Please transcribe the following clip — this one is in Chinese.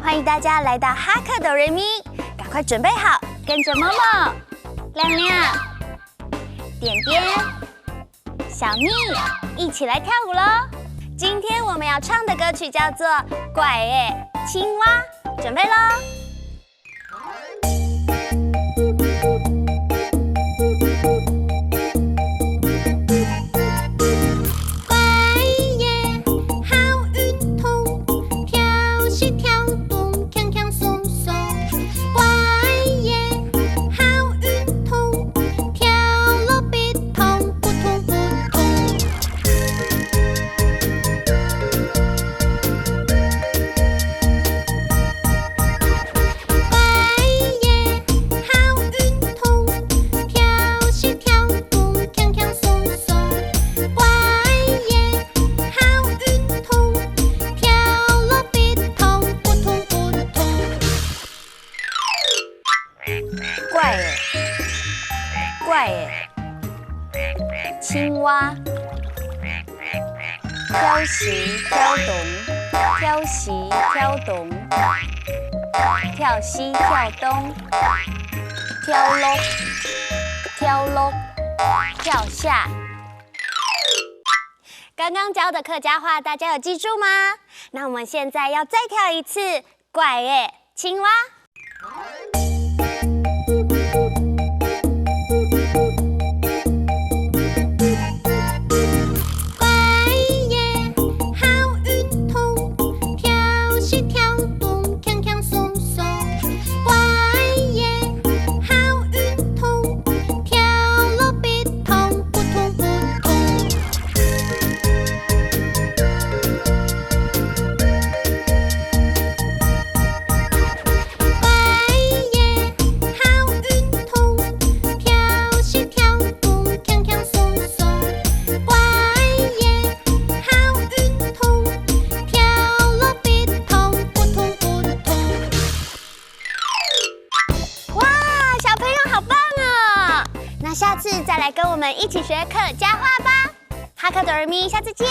欢迎大家来到哈克哆瑞咪，赶快准备好，跟着默默、亮亮、点点、小蜜一起来跳舞喽！今天我们要唱的歌曲叫做《怪欸青蛙》，准备喽！怪欸，青蛙，跳西跳东，跳西跳东，跳西跳东，跳落跳落跳下。刚刚教的客家话，大家有记住吗？那我们现在要再跳一次怪欸青蛙。那下次再来跟我们一起学客家话吧，哈克哆瑞咪，下次见。